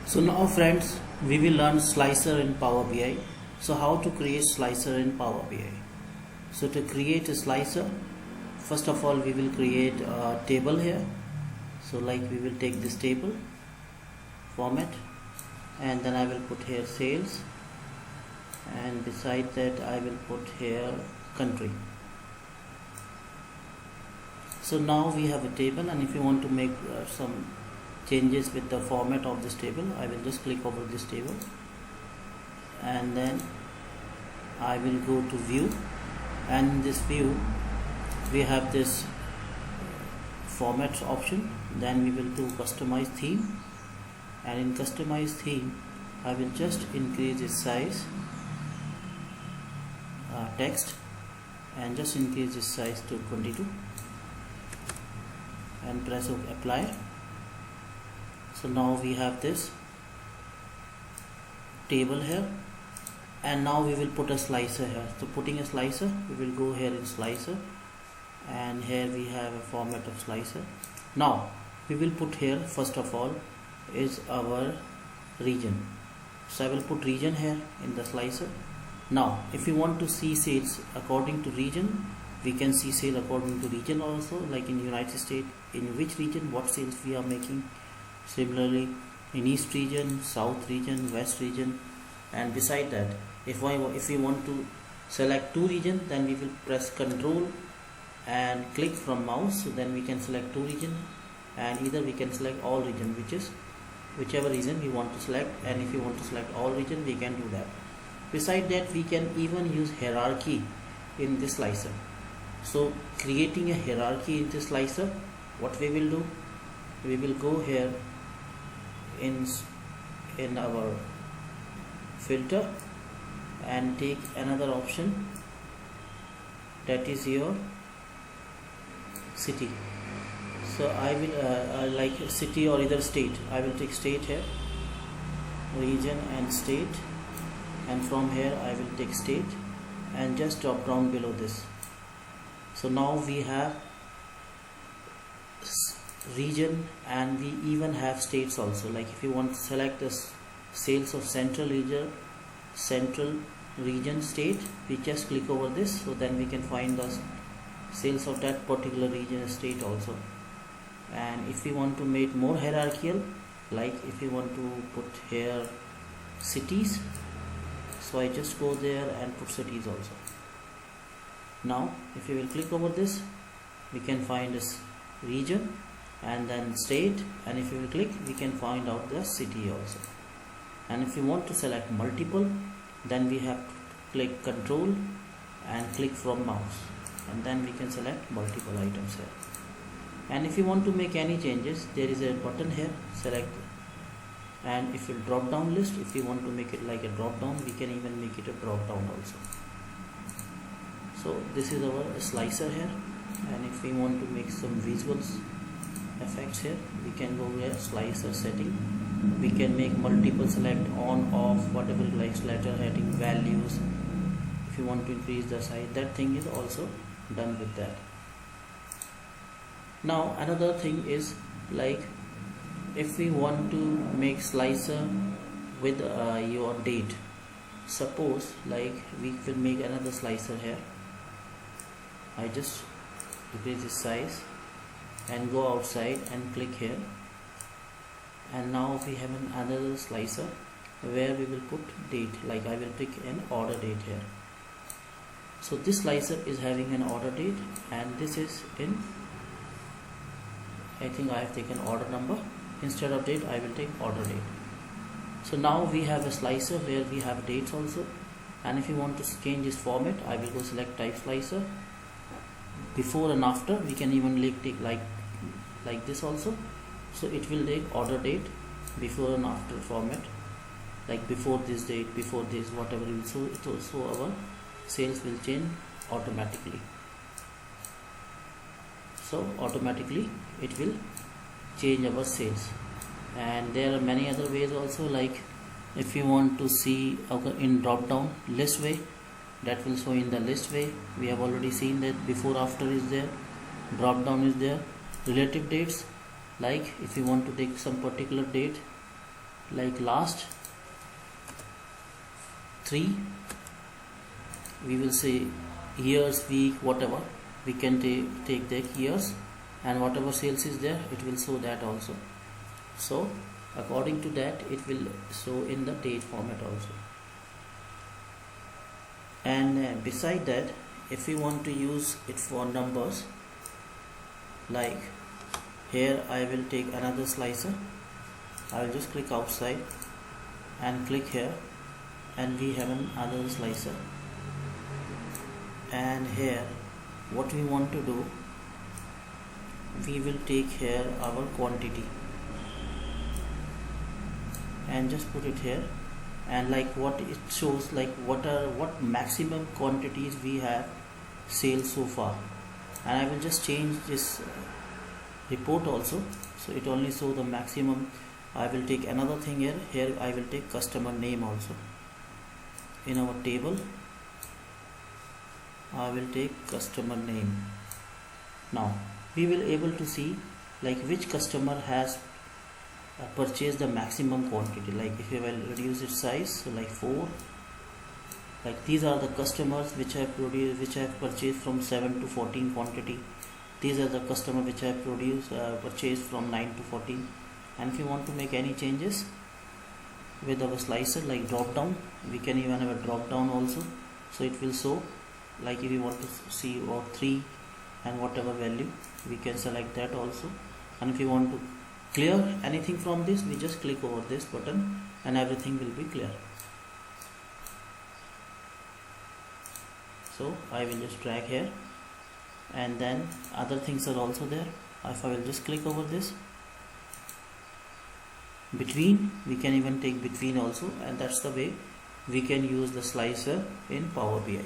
So now friends, we will learn slicer in Power BI. So how to create slicer in Power BI? So to create a slicer, first of all we will create a table here. So like we will take this table format, and then I will put here sales, and beside that I will put here country. So now we have a table, and if you want to make some changes with the format of this table, I will just click over this table, and then I will go to view, and in this view we have this format option. Then we will do customize theme, and in customize theme I will just increase its size, text, and just increase its size to 22 and press apply. So now we have this table here, and now we will put a slicer here. So putting a slicer, we will go here in slicer, and here we have a format of slicer. Now we will put here, first of all, is our region. So I will put region here in the slicer. Now if we want to see sales according to region, we can see sale according to region also, like in United States, in which region what sales we are making. Similarly in East region, South region, West region. And beside that, if we want to select two region, then we will press Control and click from mouse. So then we can select two region, and either we can select all region, which is whichever region we want to select. And if you want to select all region, we can do that. Beside that, we can even use hierarchy in this slicer. So creating a hierarchy in this slicer, what we will do, we will go here in our filter and take another option, that is your city. So I will like city or either state. I will take state here, region and state, and from here I will take state and just drop down below this. So now we have region, and we even have states also. Like if you want to select the sales of central region state, we just click over this. So then we can find the sales of that particular region state also. And if we want to make more hierarchical, like if you want to put here cities, so I just go there and put cities also. Now if you will click over this, we can find this region and then state, and if you will click, we can find out the city also. And if you want to select multiple, then we have to click Control and click from mouse, and then we can select multiple items here. And if you want to make any changes, there is a button here, select, and if you drop down list, if you want to make it like a drop down, we can even make it a drop down also. So this is our slicer here, and if we want to make some visuals effects here, we can go here, slicer setting. We can make multiple select, on, off, whatever you like, letter heading, values. If you want to increase the size, that thing is also done with that. Now another thing is, like if we want to make slicer with your date, suppose like we will make another slicer here. I just decrease the size and go outside and click here, and now we have another slicer where we will put date, like I will pick an order date here. So this slicer is having an order date, and this is in, I think I have taken order number, instead of date I will take order date. So now we have a slicer where we have dates also, and if you want to change this format, I will go select type slicer, before and after. We can even take like this also. So it will take order date, before and after format, like before this date, before this, whatever. So our sales will change automatically. So automatically it will change our sales. And there are many other ways also, like if you want to see in drop down list way, that will show in the list way. We have already seen that before after is there, drop down is there. Relative dates, like if you want to take some particular date, like last 3, we will say years, week, whatever. We can take the years, and whatever sales is there, it will show that also. So according to that, it will show in the date format also. And beside that, if we want to use it for numbers, like here I will take another slicer. I will just click outside and click here, and we have another slicer. And here what we want to do, we will take here our quantity and just put it here, and like what it shows, like what maximum quantities we have sales so far. And I will just change this report also, so it only show the maximum. I will take another thing here I will take customer name also. In our table I will take customer name. Now we will able to see like which customer has purchased the maximum quantity. Like if you will reduce its size, so like 4, like these are the customers which have purchased from 7 to 14 quantity. These are the customer which have purchased from 9 to 14. And if you want to make any changes with our slicer, like drop down, we can even have a drop down also, so it will show. Like if you want to see or 3 and whatever value, we can select that also. And if you want to clear anything from this, we just click over this button and everything will be clear. So I will just drag here, and then other things are also there. If I will just click over this, between, we can even take between also, and that's the way we can use the slicer in Power BI.